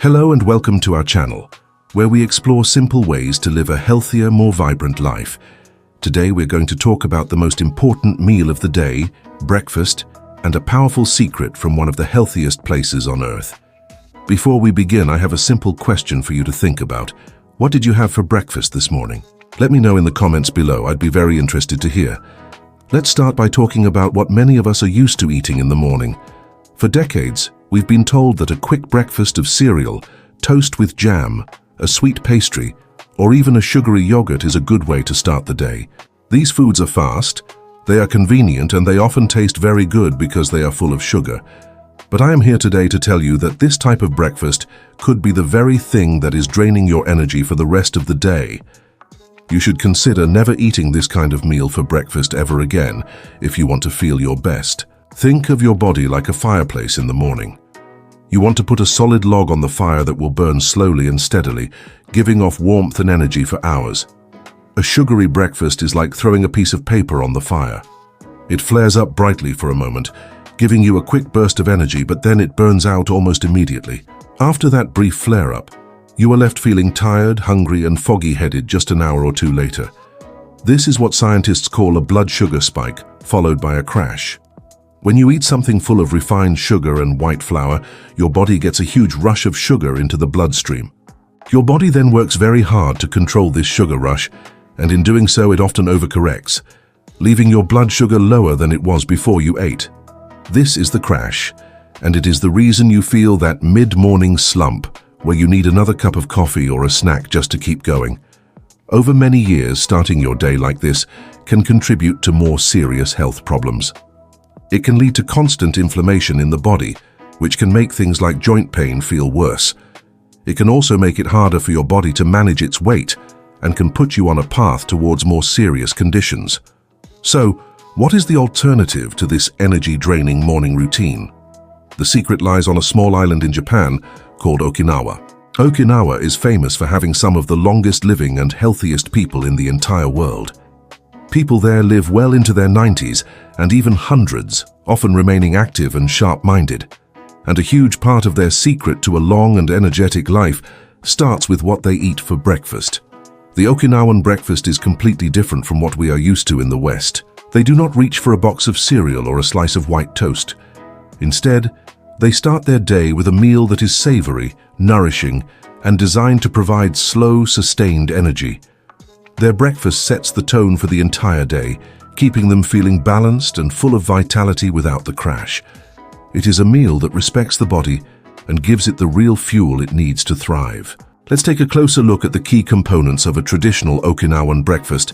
Hello and welcome to our channel, where we explore simple ways to live a healthier, more vibrant life. Today we're going to talk about the most important meal of the day, breakfast, and a powerful secret from one of the healthiest places on earth. Before we begin, I have a simple question for you to think about. What did you have for breakfast this morning? Let me know in the comments below. I'd be very interested to hear. Let's start by talking about what many of us are used to eating in the morning. For decades, we've been told that a quick breakfast of cereal, toast with jam, a sweet pastry, or even a sugary yogurt is a good way to start the day. These foods are fast, they are convenient, and they often taste very good because they are full of sugar. But I am here today to tell you that this type of breakfast could be the very thing that is draining your energy for the rest of the day. You should consider never eating this kind of meal for breakfast ever again if you want to feel your best. Think of your body like a fireplace in the morning. You want to put a solid log on the fire that will burn slowly and steadily, giving off warmth and energy for hours. A sugary breakfast is like throwing a piece of paper on the fire. It flares up brightly for a moment, giving you a quick burst of energy, but then it burns out almost immediately. After that brief flare-up, you are left feeling tired, hungry, and foggy-headed just an hour or two later. This is what scientists call a blood sugar spike, followed by a crash. When you eat something full of refined sugar and white flour, your body gets a huge rush of sugar into the bloodstream. Your body then works very hard to control this sugar rush, and in doing so it often overcorrects, leaving your blood sugar lower than it was before you ate. This is the crash, and it is the reason you feel that mid-morning slump, where you need another cup of coffee or a snack just to keep going. Over many years, starting your day like this can contribute to more serious health problems. It can lead to constant inflammation in the body, which can make things like joint pain feel worse. It can also make it harder for your body to manage its weight and can put you on a path towards more serious conditions. So, what is the alternative to this energy-draining morning routine? The secret lies on a small island in Japan called Okinawa. Okinawa is famous for having some of the longest living and healthiest people in the entire world. People there live well into their 90s and even hundreds, often remaining active and sharp-minded. And a huge part of their secret to a long and energetic life starts with what they eat for breakfast. The Okinawan breakfast is completely different from what we are used to in the West. They do not reach for a box of cereal or a slice of white toast. Instead, they start their day with a meal that is savory, nourishing, and designed to provide slow, sustained energy. Their breakfast sets the tone for the entire day, keeping them feeling balanced and full of vitality without the crash. It is a meal that respects the body and gives it the real fuel it needs to thrive. Let's take a closer look at the key components of a traditional Okinawan breakfast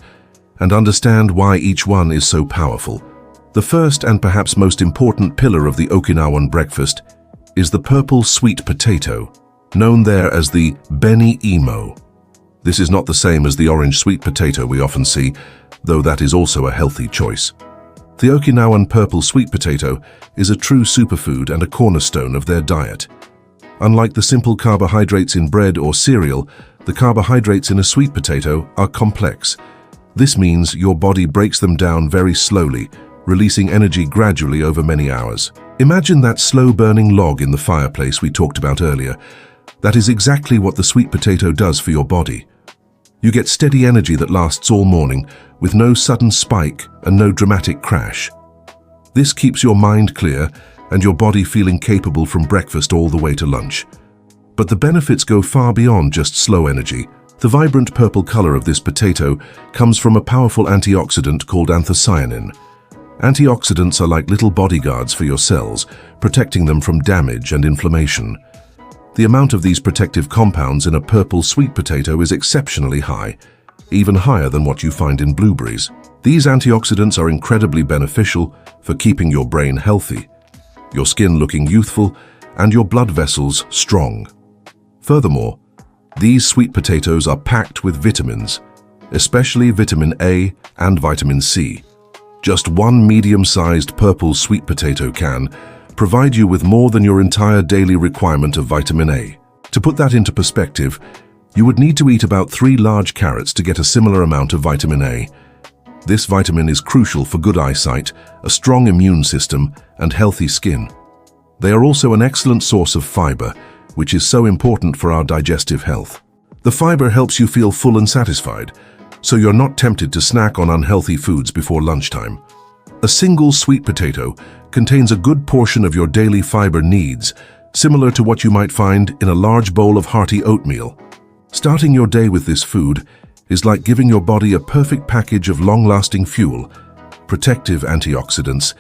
and understand why each one is so powerful. The first and perhaps most important pillar of the Okinawan breakfast is the purple sweet potato, known there as the beni-imo. This is not the same as the orange sweet potato we often see, though that is also a healthy choice. The Okinawan purple sweet potato is a true superfood and a cornerstone of their diet. Unlike the simple carbohydrates in bread or cereal, the carbohydrates in a sweet potato are complex. This means your body breaks them down very slowly, releasing energy gradually over many hours. Imagine that slow-burning log in the fireplace we talked about earlier. That is exactly what the sweet potato does for your body. You get steady energy that lasts all morning, with no sudden spike and no dramatic crash. This keeps your mind clear and your body feeling capable from breakfast all the way to lunch. But the benefits go far beyond just slow energy. The vibrant purple color of this potato comes from a powerful antioxidant called anthocyanin. Antioxidants are like little bodyguards for your cells, protecting them from damage and inflammation. The amount of these protective compounds in a purple sweet potato is exceptionally high, even higher than what you find in blueberries. These antioxidants are incredibly beneficial for keeping your brain healthy, your skin looking youthful, and your blood vessels strong. Furthermore, these sweet potatoes are packed with vitamins, especially vitamin A and vitamin C. Just one medium-sized purple sweet potato can provide you with more than your entire daily requirement of vitamin A. To put that into perspective, you would need to eat about 3 large carrots to get a similar amount of vitamin A. This vitamin is crucial for good eyesight, a strong immune system, and healthy skin. They are also an excellent source of fiber, which is so important for our digestive health. The fiber helps you feel full and satisfied, so you're not tempted to snack on unhealthy foods before lunchtime. A single sweet potato contains a good portion of your daily fiber needs, similar to what you might find in a large bowl of hearty oatmeal. Starting your day with this food is like giving your body a perfect package of long-lasting fuel, protective antioxidants,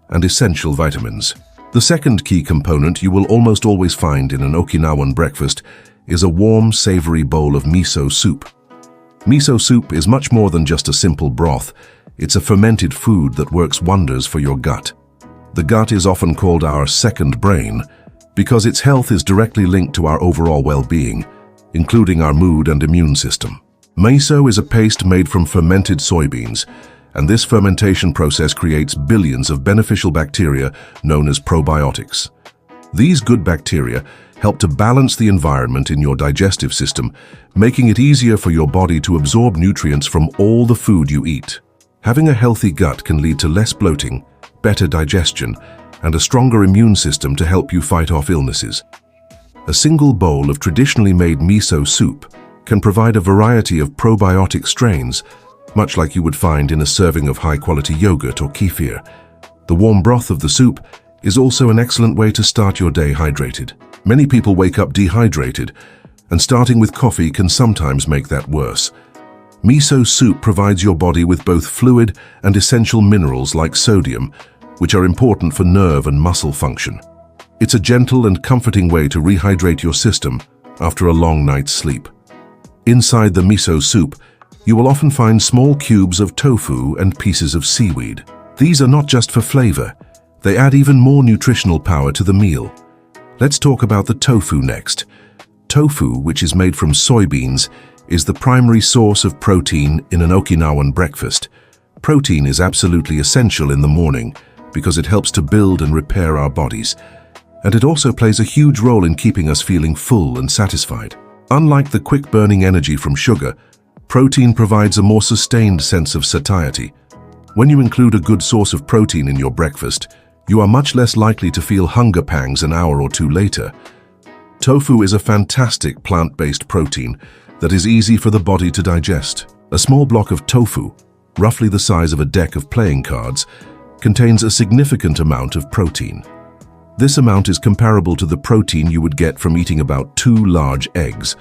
and essential vitamins. The second key component you will almost always find in an Okinawan breakfast is a warm, savory bowl of miso soup. Miso soup is much more than just a simple broth. It's a fermented food that works wonders for your gut. The gut is often called our second brain because its health is directly linked to our overall well-being, including our mood and immune system. Miso is a paste made from fermented soybeans, and this fermentation process creates billions of beneficial bacteria known as probiotics. These good bacteria help to balance the environment in your digestive system, making it easier for your body to absorb nutrients from all the food you eat. Having a healthy gut can lead to less bloating, better digestion, and a stronger immune system to help you fight off illnesses. A single bowl of traditionally made miso soup can provide a variety of probiotic strains, much like you would find in a serving of high-quality yogurt or kefir. The warm broth of the soup is also an excellent way to start your day hydrated. Many people wake up dehydrated, and starting with coffee can sometimes make that worse. Miso soup provides your body with both fluid and essential minerals like sodium, which are important for nerve and muscle function. It's a gentle and comforting way to rehydrate your system after a long night's sleep. Inside the miso soup, you will often find small cubes of tofu and pieces of seaweed. These are not just for flavor, they add even more nutritional power to the meal. Let's talk about the tofu next. Tofu, which is made from soybeans, is the primary source of protein in an Okinawan breakfast. Protein is absolutely essential in the morning because it helps to build and repair our bodies, and it also plays a huge role in keeping us feeling full and satisfied. Unlike the quick-burning energy from sugar, protein provides a more sustained sense of satiety. When you include a good source of protein in your breakfast, you are much less likely to feel hunger pangs an hour or two later. Tofu is a fantastic plant-based protein that is easy for the body to digest. A small block of tofu, roughly the size of a deck of playing cards, contains a significant amount of protein. This amount is comparable to the protein you would get from eating about 2 large eggs.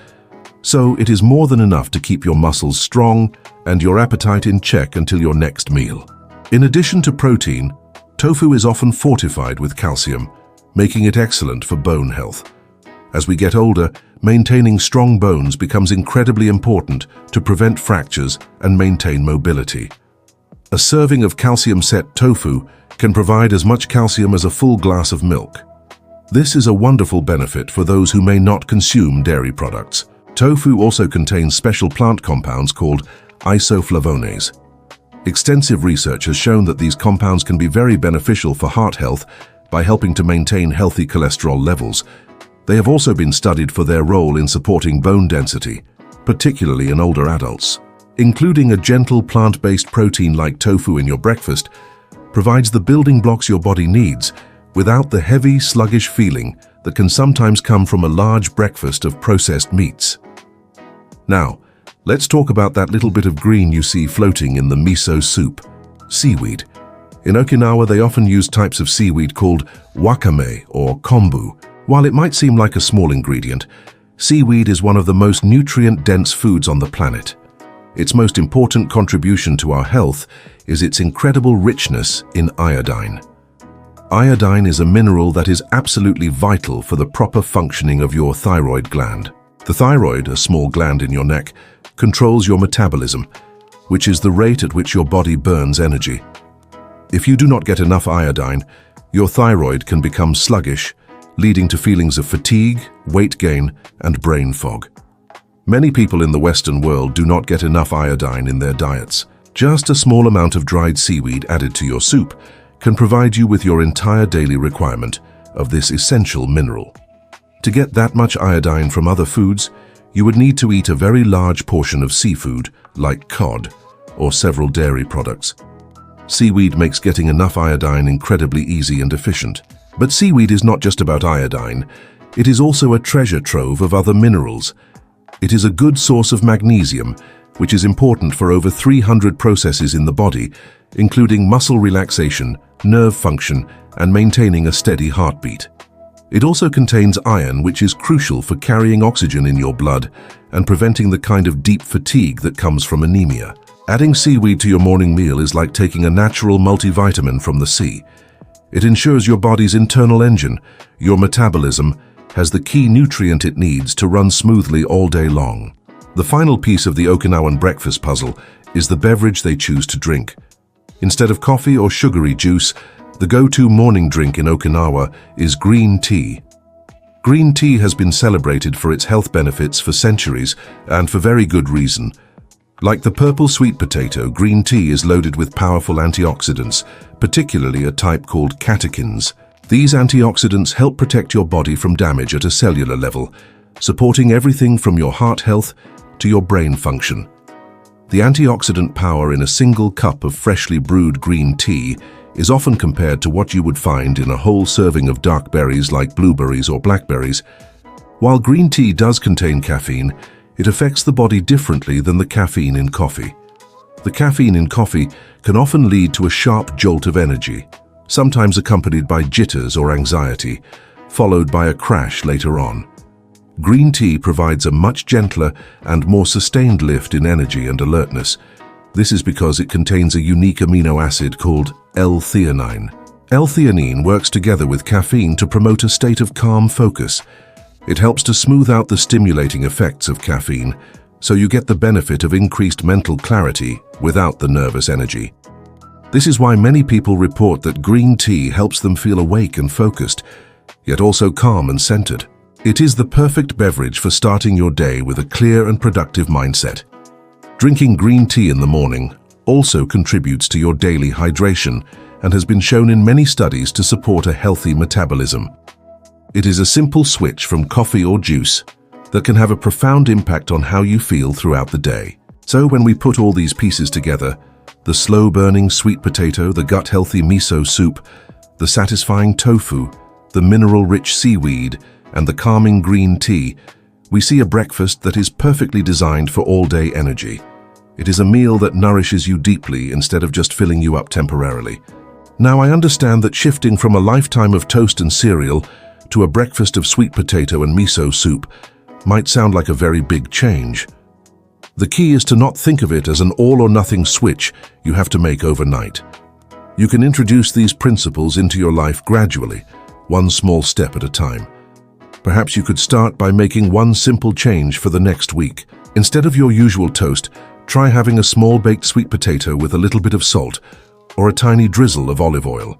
So it is more than enough to keep your muscles strong and your appetite in check until your next meal. In addition to protein, tofu is often fortified with calcium, making it excellent for bone health. As we get older, maintaining strong bones becomes incredibly important to prevent fractures and maintain mobility. A serving of calcium-set tofu can provide as much calcium as a full glass of milk. This is a wonderful benefit for those who may not consume dairy products. Tofu also contains special plant compounds called isoflavones. Extensive research has shown that these compounds can be very beneficial for heart health by helping to maintain healthy cholesterol levels. They have also been studied for their role in supporting bone density, particularly in older adults. Including a gentle plant-based protein like tofu in your breakfast provides the building blocks your body needs without the heavy, sluggish feeling that can sometimes come from a large breakfast of processed meats. Now, let's talk about that little bit of green you see floating in the miso soup, seaweed. In Okinawa, they often use types of seaweed called wakame or kombu. While it might seem like a small ingredient, seaweed is one of the most nutrient-dense foods on the planet. Its most important contribution to our health is its incredible richness in iodine. Iodine is a mineral that is absolutely vital for the proper functioning of your thyroid gland. The thyroid, a small gland in your neck, controls your metabolism, which is the rate at which your body burns energy. If you do not get enough iodine, your thyroid can become sluggish, leading to feelings of fatigue, weight gain, and brain fog. Many people in the Western world do not get enough iodine in their diets. Just a small amount of dried seaweed added to your soup can provide you with your entire daily requirement of this essential mineral. To get that much iodine from other foods, you would need to eat a very large portion of seafood, like cod, or several dairy products. Seaweed makes getting enough iodine incredibly easy and efficient. But seaweed is not just about iodine. It is also a treasure trove of other minerals. It is a good source of magnesium, which is important for over 300 processes in the body, including muscle relaxation, nerve function, and maintaining a steady heartbeat. It also contains iron, which is crucial for carrying oxygen in your blood and preventing the kind of deep fatigue that comes from anemia. Adding seaweed to your morning meal is like taking a natural multivitamin from the sea. It ensures your body's internal engine, your metabolism, has the key nutrient it needs to run smoothly all day long. The final piece of the Okinawan breakfast puzzle is the beverage they choose to drink. Instead of coffee or sugary juice, the go-to morning drink in Okinawa is green tea. Green tea has been celebrated for its health benefits for centuries, and for very good reason. Like the purple sweet potato, green tea is loaded with powerful antioxidants, particularly a type called catechins. These antioxidants help protect your body from damage at a cellular level, supporting everything from your heart health to your brain function. The antioxidant power in a single cup of freshly brewed green tea is often compared to what you would find in a whole serving of dark berries like blueberries or blackberries. While green tea does contain caffeine, it affects the body differently than the caffeine in coffee. The caffeine in coffee can often lead to a sharp jolt of energy, sometimes accompanied by jitters or anxiety, followed by a crash later on. Green tea provides a much gentler and more sustained lift in energy and alertness. This is because it contains a unique amino acid called L-theanine. L-theanine works together with caffeine to promote a state of calm focus. It helps to smooth out the stimulating effects of caffeine, so you get the benefit of increased mental clarity without the nervous energy. This is why many people report that green tea helps them feel awake and focused, yet also calm and centered. It is the perfect beverage for starting your day with a clear and productive mindset. Drinking green tea in the morning also contributes to your daily hydration and has been shown in many studies to support a healthy metabolism. It is a simple switch from coffee or juice that can have a profound impact on how you feel throughout the day. So when we put all these pieces together, the slow-burning sweet potato, the gut-healthy miso soup, the satisfying tofu, the mineral-rich seaweed, and the calming green tea, we see a breakfast that is perfectly designed for all-day energy. It is a meal that nourishes you deeply instead of just filling you up temporarily. Now, I understand that shifting from a lifetime of toast and cereal to a breakfast of sweet potato and miso soup might sound like a very big change. The key is to not think of it as an all-or-nothing switch you have to make overnight. You can introduce these principles into your life gradually, one small step at a time. Perhaps you could start by making one simple change for the next week. Instead of your usual toast, try having a small baked sweet potato with a little bit of salt or a tiny drizzle of olive oil.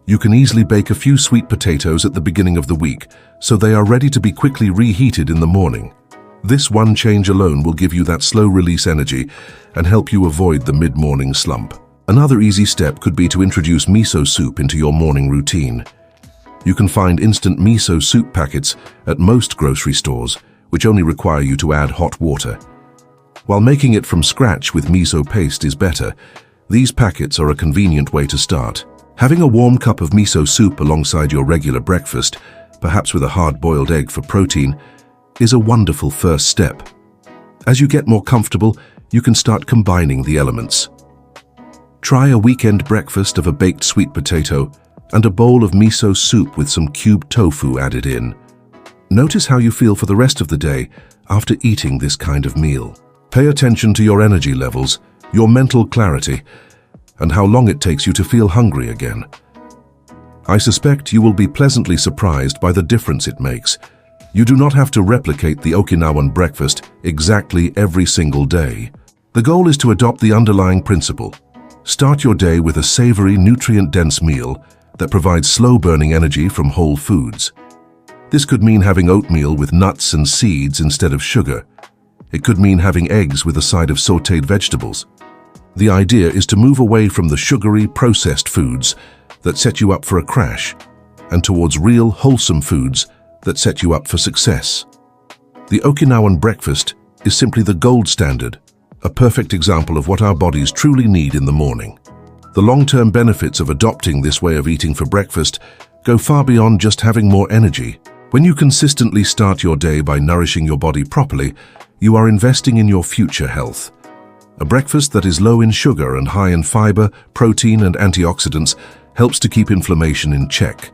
You can easily bake a few sweet potatoes at the beginning of the week, so they are ready to be quickly reheated in the morning. This one change alone will give you that slow-release energy and help you avoid the mid-morning slump. Another easy step could be to introduce miso soup into your morning routine. You can find instant miso soup packets at most grocery stores, which only require you to add hot water. While making it from scratch with miso paste is better, these packets are a convenient way to start. Having a warm cup of miso soup alongside your regular breakfast, perhaps with a hard-boiled egg for protein, is a wonderful first step. As you get more comfortable, you can start combining the elements. Try a weekend breakfast of a baked sweet potato and a bowl of miso soup with some cubed tofu added in. Notice how you feel for the rest of the day after eating this kind of meal. Pay attention to your energy levels, your mental clarity, and how long it takes you to feel hungry again. I suspect you will be pleasantly surprised by the difference it makes. You do not have to replicate the Okinawan breakfast exactly every single day. The goal is to adopt the underlying principle. Start your day with a savory, nutrient-dense meal that provides slow-burning energy from whole foods. This could mean having oatmeal with nuts and seeds instead of sugar. It could mean having eggs with a side of sautéed vegetables. The idea is to move away from the sugary, processed foods that set you up for a crash and towards real, wholesome foods that set you up for success. The Okinawan breakfast is simply the gold standard, a perfect example of what our bodies truly need in the morning. The long-term benefits of adopting this way of eating for breakfast go far beyond just having more energy. When you consistently start your day by nourishing your body properly, you are investing in your future health. A breakfast that is low in sugar and high in fiber, protein, and antioxidants helps to keep inflammation in check.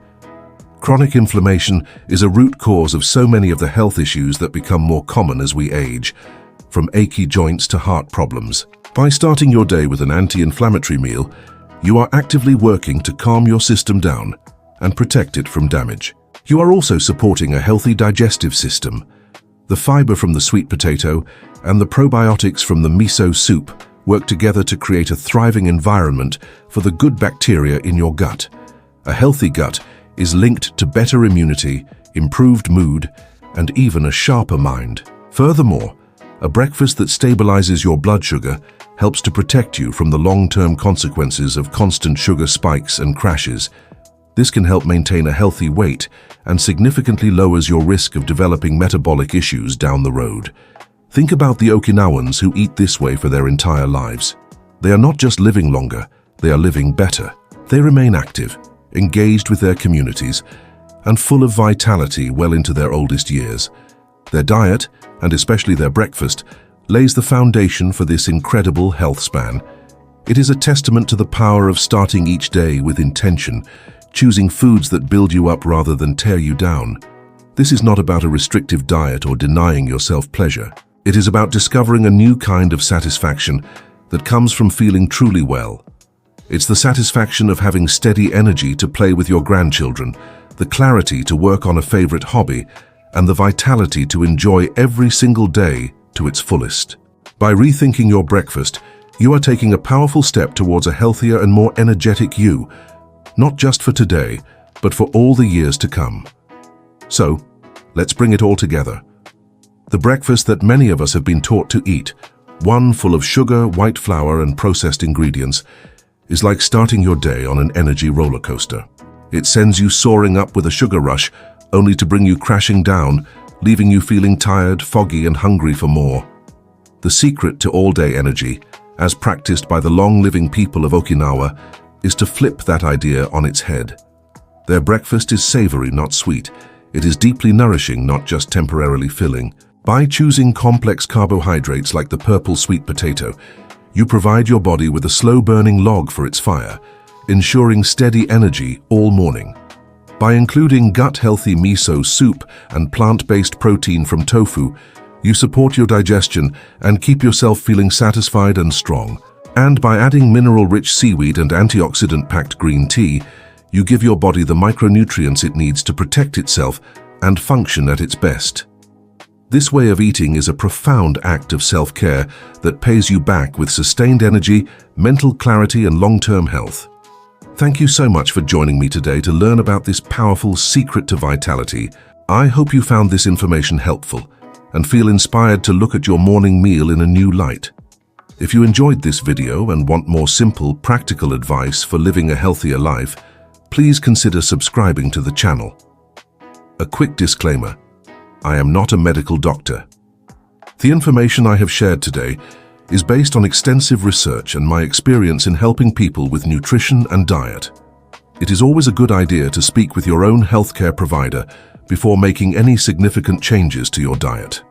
Chronic inflammation is a root cause of so many of the health issues that become more common as we age, from achy joints to heart problems. By starting your day with an anti-inflammatory meal, you are actively working to calm your system down and protect it from damage. You are also supporting a healthy digestive system. The fiber from the sweet potato and the probiotics from the miso soup work together to create a thriving environment for the good bacteria in your gut. A healthy gut is linked to better immunity, improved mood, and even a sharper mind. Furthermore, a breakfast that stabilizes your blood sugar helps to protect you from the long-term consequences of constant sugar spikes and crashes. This can help maintain a healthy weight and significantly lowers your risk of developing metabolic issues down the road. Think about the Okinawans who eat this way for their entire lives. They are not just living longer, they are living better. They remain active, engaged with their communities, and full of vitality well into their oldest years. Their diet, and especially their breakfast, lays the foundation for this incredible health span. It is a testament to the power of starting each day with intention, choosing foods that build you up rather than tear you down. This is not about a restrictive diet or denying yourself pleasure. It is about discovering a new kind of satisfaction that comes from feeling truly well. It's the satisfaction of having steady energy to play with your grandchildren, the clarity to work on a favorite hobby, and the vitality to enjoy every single day to its fullest. By rethinking your breakfast, you are taking a powerful step towards a healthier and more energetic you, not just for today, but for all the years to come. So, let's bring it all together. The breakfast that many of us have been taught to eat, one full of sugar, white flour, and processed ingredients, is like starting your day on an energy roller coaster. It sends you soaring up with a sugar rush, only to bring you crashing down, leaving you feeling tired, foggy, and hungry for more. The secret to all-day energy, as practiced by the long-living people of Okinawa, is to flip that idea on its head. Their breakfast is savory, not sweet. It is deeply nourishing, not just temporarily filling. By choosing complex carbohydrates like the purple sweet potato, you provide your body with a slow-burning log for its fire, ensuring steady energy all morning. By including gut-healthy miso soup and plant-based protein from tofu, you support your digestion and keep yourself feeling satisfied and strong. And by adding mineral-rich seaweed and antioxidant-packed green tea, you give your body the micronutrients it needs to protect itself and function at its best. This way of eating is a profound act of self-care that pays you back with sustained energy, mental clarity, and long-term health. Thank you so much for joining me today to learn about this powerful secret to vitality. I hope you found this information helpful and feel inspired to look at your morning meal in a new light. If you enjoyed this video and want more simple, practical advice for living a healthier life, please consider subscribing to the channel. A quick disclaimer: I am not a medical doctor. The information I have shared today is based on extensive research and my experience in helping people with nutrition and diet. It is always a good idea to speak with your own healthcare provider before making any significant changes to your diet.